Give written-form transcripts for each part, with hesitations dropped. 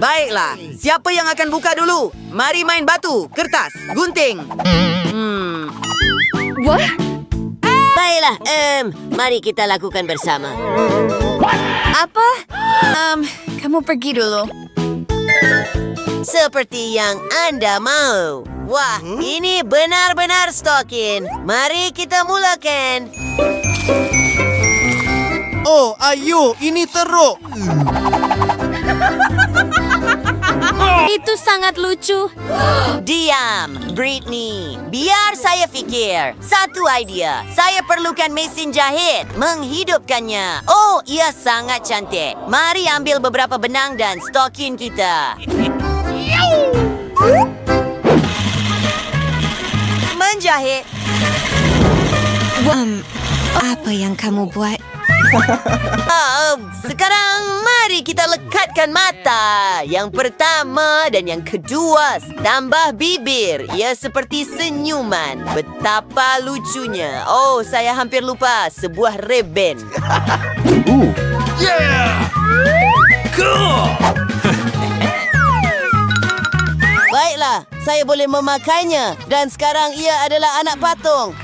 Baiklah, siapa yang akan buka dulu? Mari main batu, kertas, gunting. What? Baiklah, mari kita lakukan bersama. Apa? Kamu pergi dulu. Seperti yang Anda mau. Wah, ini benar-benar stokin. Mari kita mulakan. Oh, ayo, ini teruk. Itu sangat lucu. Diam, Britney. Biar saya fikir. Satu idea. Saya perlukan mesin jahit. Menghidupkannya. Oh, ia sangat cantik. Mari ambil beberapa benang dan stokin kita. Menjahit. Apa yang kamu buat? Sekarang mari kita lekatkan mata. Yang pertama dan yang kedua, tambah bibir. Ia seperti senyuman. Betapa lucunya. Oh, saya hampir lupa. Sebuah reben. Baiklah, saya boleh memakainya. Dan sekarang ia adalah anak patung.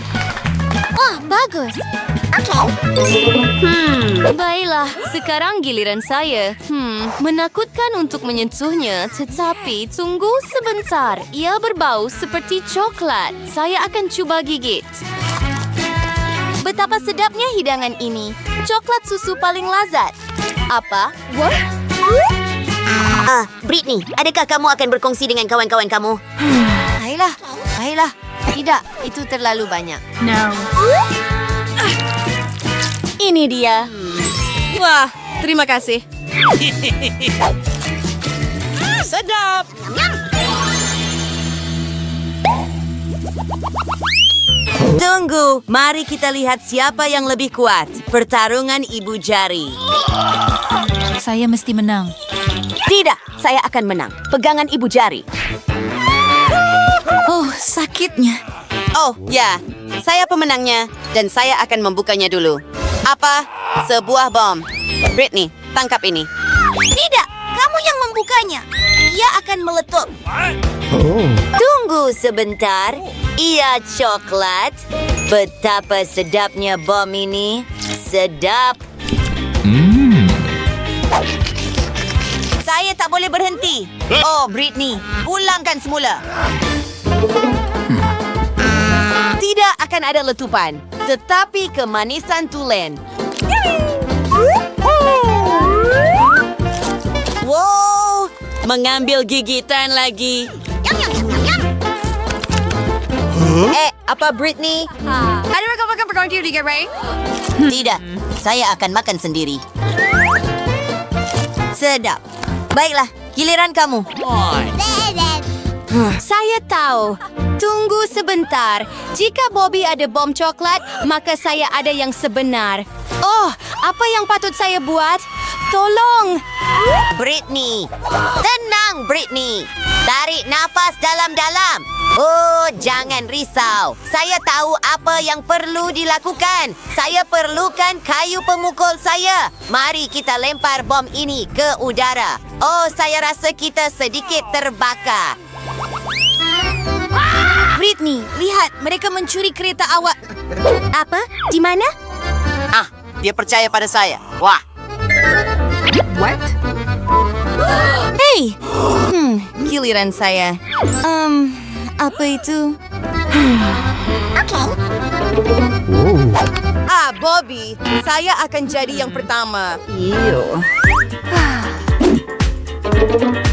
Wah, bagus. Baiklah, sekarang giliran saya. Menakutkan untuk menyentuhnya, tetapi tunggu sebentar. Ia berbau seperti coklat. Saya akan cuba gigit. Betapa sedapnya hidangan ini. Coklat susu paling lazat. Apa? What? Britney, adakah kamu akan berkongsi dengan kawan-kawan kamu? Baiklah. Tidak, itu terlalu banyak. No. Ini dia. Wah, terima kasih. Sedap. Tunggu, mari kita lihat siapa yang lebih kuat. Pertarungan ibu jari. Saya mesti menang. Tidak, saya akan menang. Pegangan ibu jari. Oh, sakitnya. Oh, ya. Saya pemenangnya dan saya akan membukanya dulu. Apa? Sebuah bom. Britney, tangkap ini. Tidak, kamu yang membukanya. Ia akan meletup. Tunggu sebentar. Ia coklat. Betapa sedapnya bom ini. Sedap. Saya tak boleh berhenti. Oh, Britney, pulangkan semula. Tidak akan ada letupan, tetapi kemanisan tulen. Wow, mengambil gigitan lagi. Apa Britney? Tidak, saya akan makan sendiri. Sedap. Baiklah, giliran kamu. Saya tahu. Tunggu sebentar. Jika Bobby ada bom coklat, maka saya ada yang sebenar. Oh, apa yang patut saya buat? Tolong. Britney. Tenang, Britney. Tarik nafas dalam-dalam. Oh, jangan risau. Saya tahu apa yang perlu dilakukan. Saya perlukan kayu pemukul saya. Mari kita lempar bom ini ke udara. Oh, saya rasa kita sedikit terbakar. Britney, lihat. Mereka mencuri kereta awak. Apa? Di mana? Dia percaya pada saya. Wah. What? Hey! Giliran saya. Apa itu? Bobby, saya akan jadi yang pertama.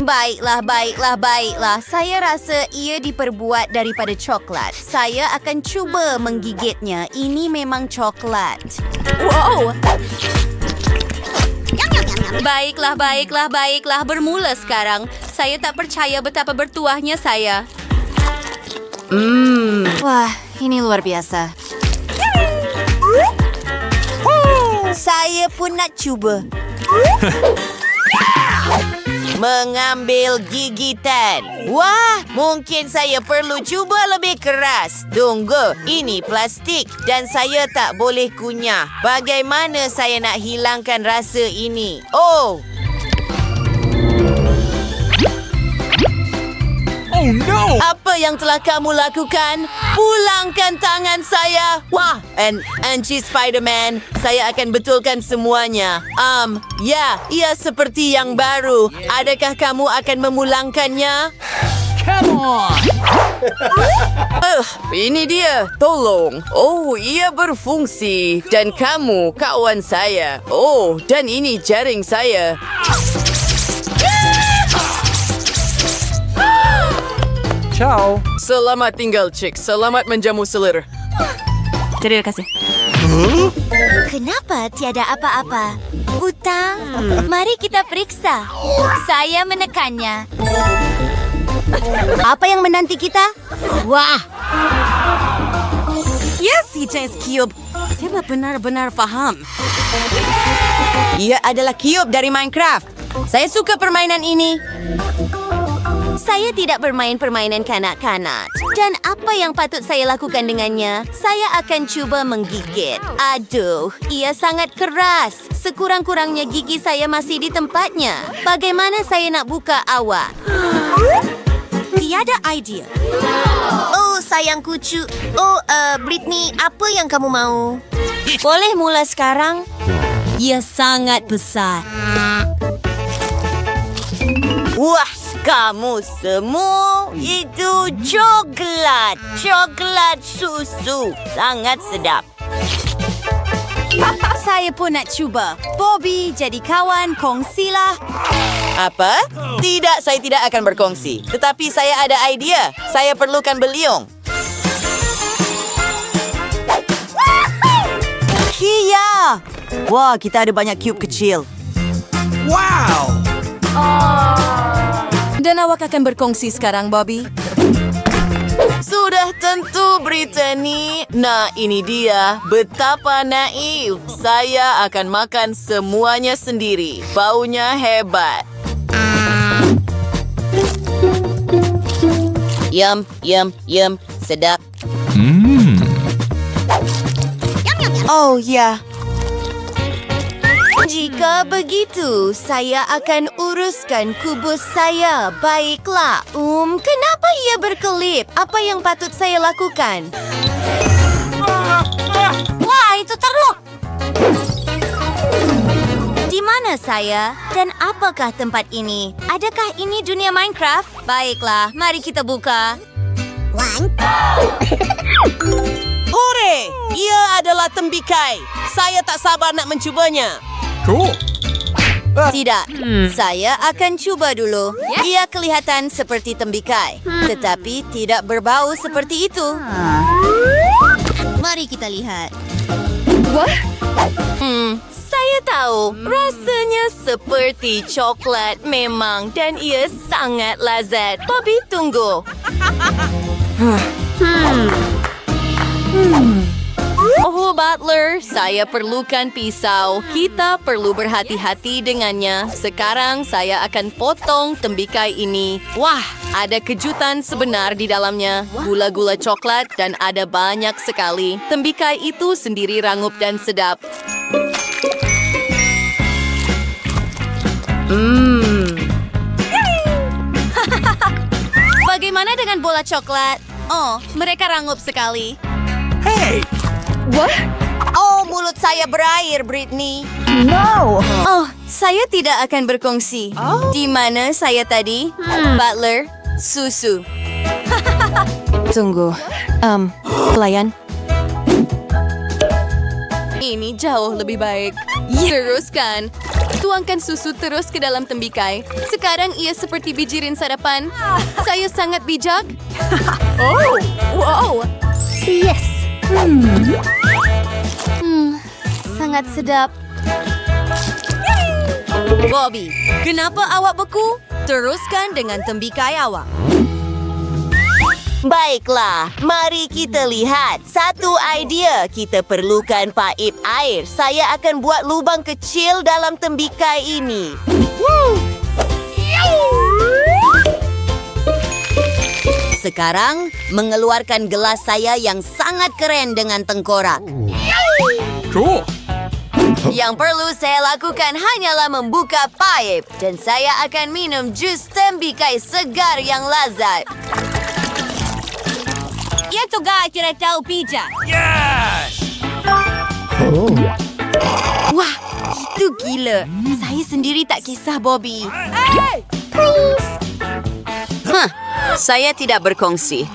Baiklah. Saya rasa ia diperbuat daripada coklat. Saya akan cuba menggigitnya. Ini memang coklat. Wow! Baiklah. Bermula sekarang. Saya tak percaya betapa bertuahnya saya. Wah, ini luar biasa. Saya pun nak cuba. Mengambil gigitan. Wah, mungkin saya perlu cuba lebih keras. Tunggu, ini plastik dan saya tak boleh kunyah. Bagaimana saya nak hilangkan rasa ini? Oh! Apa yang telah kamu lakukan? Pulangkan tangan saya. Wah, Anci Spider-Man, saya akan betulkan semuanya. Ya, ia seperti yang baru. Adakah kamu akan memulangkannya? Ini dia. Tolong. Oh, ia berfungsi. Dan kamu, kawan saya. Oh, dan ini jaring saya. Ciao. Selamat tinggal, Chick. Selamat menjamu selir. Terima kasih. Kenapa tiada apa-apa? Hutang? Mari kita periksa. Saya menekannya. Apa yang menanti kita? Wah, Yes, si Chance Cube. Saya benar-benar faham. Ia adalah cube dari Minecraft. Saya suka permainan ini. Saya tidak bermain permainan kanak-kanak. Dan apa yang patut saya lakukan dengannya? Saya akan cuba menggigit. Aduh, ia sangat keras. Sekurang-kurangnya gigi saya masih di tempatnya. Bagaimana saya nak buka awak? Tiada idea. oh sayang kucu. Oh, Britney, apa yang kamu mau? Boleh mula sekarang? Ia sangat besar. Wah, kamu semua itu coklat. Coklat susu. Sangat sedap. Saya pun nak cuba. Bobby, jadi kawan, kongsilah. Apa? Tidak, saya tidak akan berkongsi. Tetapi saya ada idea. Saya perlukan beliung. Kia! Wah, kita ada banyak cube kecil. Wow. Dan awak akan berkongsi sekarang, Bobby? Sudah tentu, Brittany. Nah, ini dia. Betapa naif. Saya akan makan semuanya sendiri. Baunya hebat. Yum, yum, yum. Sedap. Oh, ya. Jika begitu, saya akan uruskan kubus saya. Baiklah. Kenapa ia berkelip? Apa yang patut saya lakukan? Wah, itu teruk! Di mana saya? Dan apakah tempat ini? Adakah ini dunia Minecraft? Baiklah, mari kita buka. Hore! Ia adalah tembikai. Saya tak sabar nak mencubanya. Cool. Tidak, saya akan cuba dulu. Ia kelihatan seperti tembikai, tetapi tidak berbau seperti itu. Mari kita lihat. Saya tahu, rasanya seperti coklat memang dan ia sangat lazat. Bobby, tunggu. Oh, Butler, saya perlukan pisau. Kita perlu berhati-hati dengannya. Sekarang saya akan potong tembikai ini. Wah, ada kejutan sebenar di dalamnya. Gula-gula coklat dan ada banyak sekali. Tembikai itu sendiri rangup dan sedap. Bagaimana dengan bola coklat? Oh, mereka rangup sekali. Hey. Oh, mulut saya berair, Britney. Oh, saya tidak akan berkongsi. Di mana saya tadi? Butler, susu. Tunggu. Pelayan. Ini jauh lebih baik. Teruskan. Tuangkan susu terus ke dalam tembikai. Sekarang ia seperti bijirin sarapan. Saya sangat bijak. Oh, wow. Yes. Sangat sedap. Bobby, kenapa awak beku? Teruskan dengan tembikai awak. Baiklah, mari kita lihat. Satu idea, kita perlukan paip air. Saya akan buat lubang kecil dalam tembikai ini. Sekarang, mengeluarkan gelas saya yang sangat keren dengan tengkorak. Cool. Yang perlu saya lakukan hanyalah membuka paip dan saya akan minum jus tembikai segar yang lazat. Itu gak kira tahu pija. Wah, itu gila. Saya sendiri tak kisah Bobby. Saya tidak berkongsi.